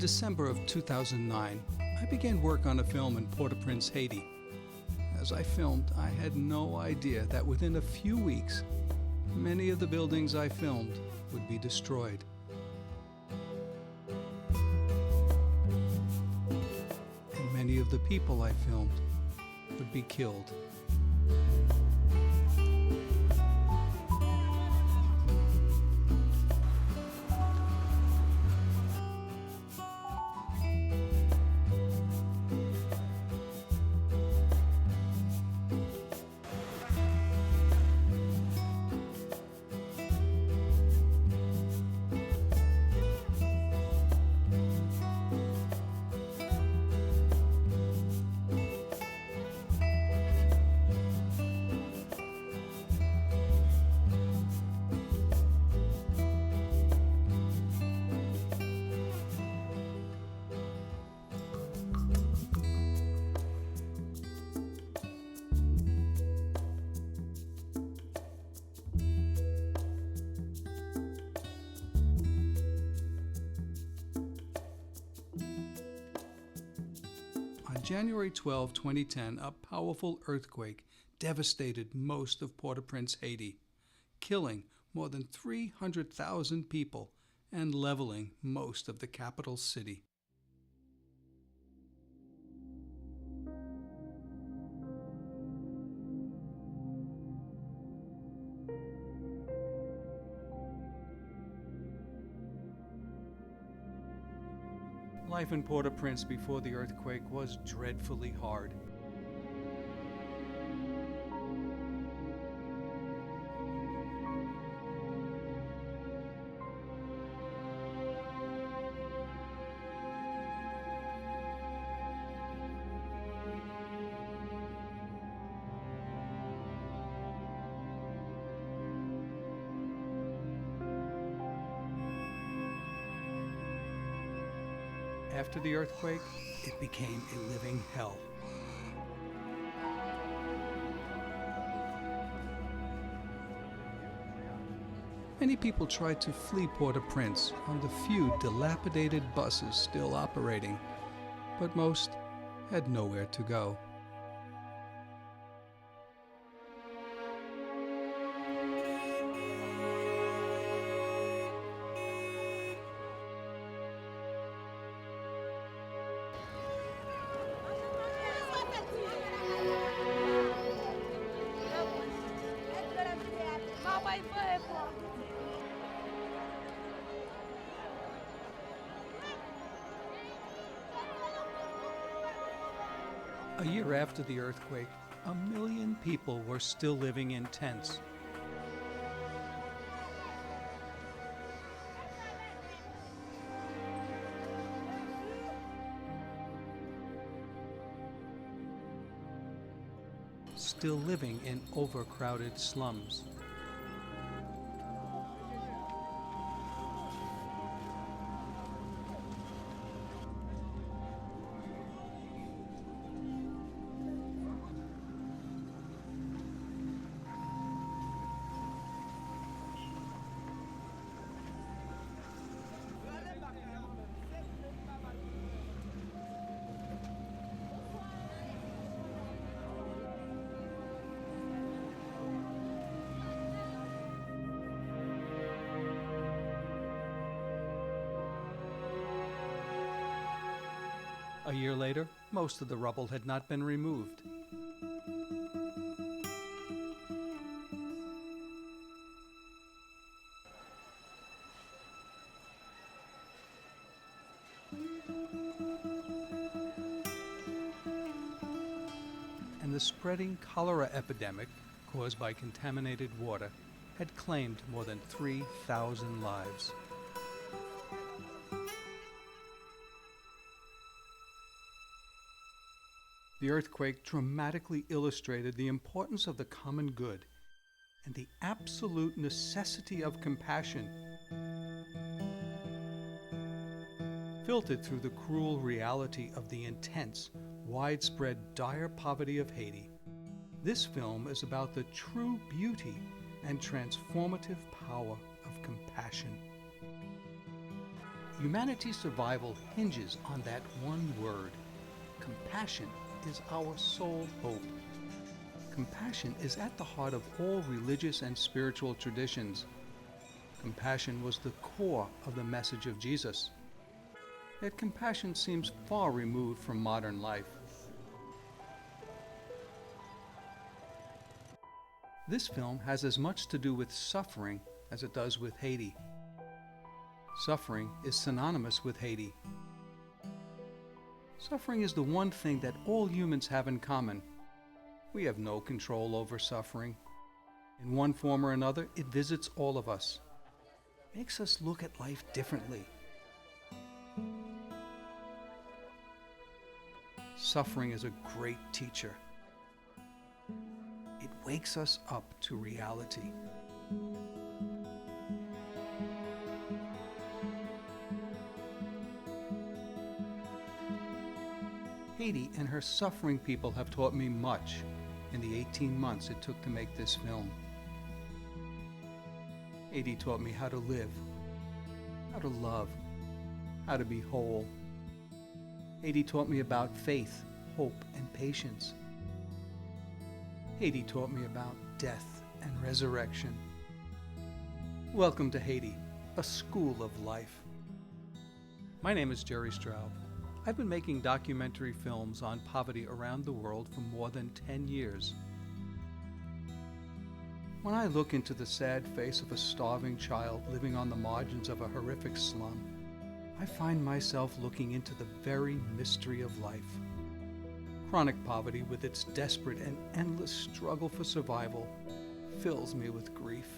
December of 2009, I began work on a film in Port-au-Prince, Haiti. As I filmed, I had no idea that within a few weeks, many of the buildings I filmed would be destroyed. And many of the people I filmed would be killed. On January 12, 2010, a powerful earthquake devastated most of Port-au-Prince, Haiti, killing more than 300,000 people and leveling most of the capital city. Life in Port-au-Prince before the earthquake was dreadfully hard. After the earthquake, it became a living hell. Many people tried to flee Port-au-Prince on the few dilapidated buses still operating, but most had nowhere to go. A year after the earthquake, 1 million people were still living in tents. Still living in overcrowded slums. A year later, most of the rubble had not been removed. And the spreading cholera epidemic, caused by contaminated water, had claimed more than 3,000 lives. The earthquake dramatically illustrated the importance of the common good and the absolute necessity of compassion, filtered through the cruel reality of the intense, widespread, dire poverty of Haiti. This film is about the true beauty and transformative power of compassion. Humanity's survival hinges on that one word. Compassion is our sole hope. Compassion is at the heart of all religious and spiritual traditions. Compassion was the core of the message of Jesus. Yet compassion seems far removed from modern life. This film has as much to do with suffering as it does with Haiti. Suffering is synonymous with Haiti. Suffering is the one thing that all humans have in common. We have no control over suffering. In one form or another, it visits all of us. It makes us look at life differently. Suffering is a great teacher. It wakes us up to reality. Haiti and her suffering people have taught me much in the 18 months it took to make this film. Haiti taught me how to live, how to love, how to be whole. Haiti taught me about faith, hope, and patience. Haiti taught me about death and resurrection. Welcome to Haiti, a school of life. My name is Jerry Straub. I've been making documentary films on poverty around the world for more than 10 years. When I look into the sad face of a starving child living on the margins of a horrific slum, I find myself looking into the very mystery of life. Chronic poverty, with its desperate and endless struggle for survival, fills me with grief.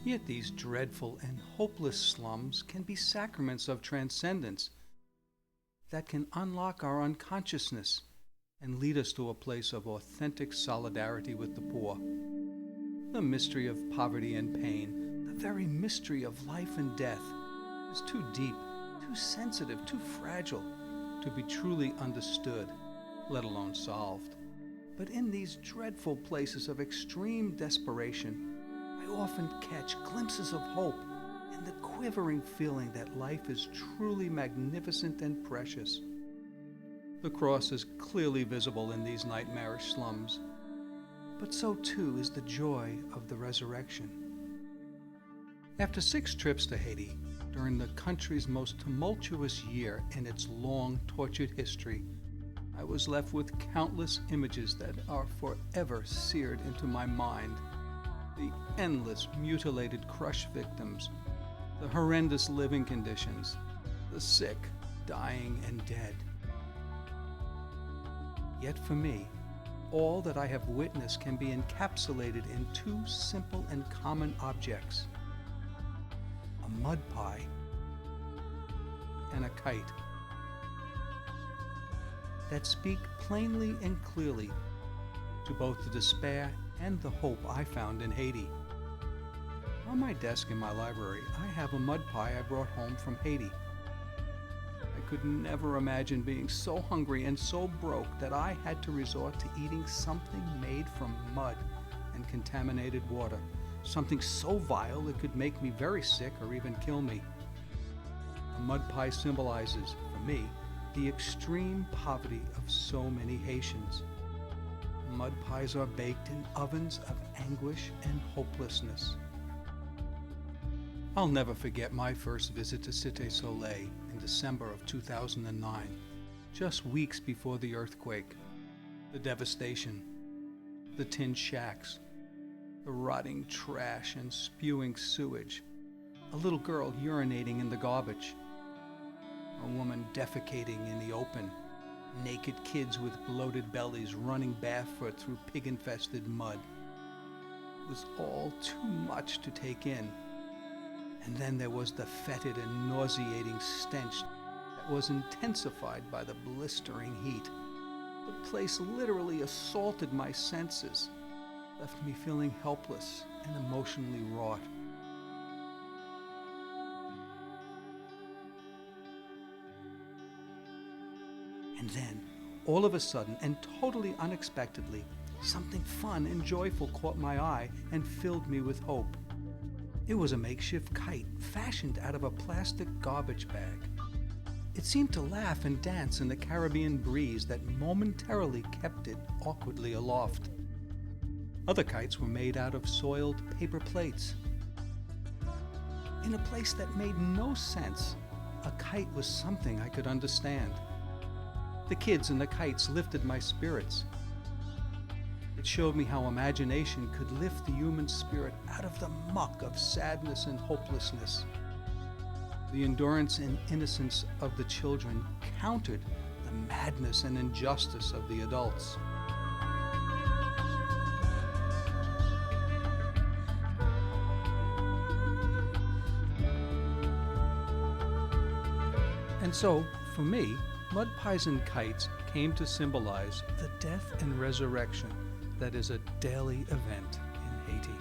Yet these dreadful and hopeless slums can be sacraments of transcendence that can unlock our unconsciousness and lead us to a place of authentic solidarity with the poor. The mystery of poverty and pain, the very mystery of life and death, is too deep, too sensitive, too fragile to be truly understood, let alone solved. But in these dreadful places of extreme desperation, I often catch glimpses of hope and the quivering feeling that life is truly magnificent and precious. The cross is clearly visible in these nightmarish slums, but so too is the joy of the resurrection. After 6 trips to Haiti, during the country's most tumultuous year in its long, tortured history, I was left with countless images that are forever seared into my mind. The endless, mutilated, crushed victims, the horrendous living conditions, the sick, dying, and dead. Yet for me, all that I have witnessed can be encapsulated in 2 simple and common objects: a mud pie and a kite, that speak plainly and clearly to both the despair and the hope I found in Haiti. On my desk in my library, I have a mud pie I brought home from Haiti. I could never imagine being so hungry and so broke that I had to resort to eating something made from mud and contaminated water, something so vile it could make me very sick or even kill me. A mud pie symbolizes, for me, the extreme poverty of so many Haitians. Mud pies are baked in ovens of anguish and hopelessness. I'll never forget my first visit to Cité Soleil in December of 2009, just weeks before the earthquake. The devastation, the tin shacks, the rotting trash and spewing sewage, a little girl urinating in the garbage, a woman defecating in the open, naked kids with bloated bellies running barefoot through pig-infested mud. It was all too much to take in. And then there was the fetid and nauseating stench that was intensified by the blistering heat. The place literally assaulted my senses, left me feeling helpless and emotionally wrought. And then, all of a sudden and totally unexpectedly, something fun and joyful caught my eye and filled me with hope. It was a makeshift kite fashioned out of a plastic garbage bag. It seemed to laugh and dance in the Caribbean breeze that momentarily kept it awkwardly aloft. Other kites were made out of soiled paper plates. In a place that made no sense, a kite was something I could understand. The kids and the kites lifted my spirits. It showed me how imagination could lift the human spirit out of the muck of sadness and hopelessness. The endurance and innocence of the children countered the madness and injustice of the adults. And so, for me, mud pies and kites came to symbolize the death and resurrection that is a daily event in Haiti.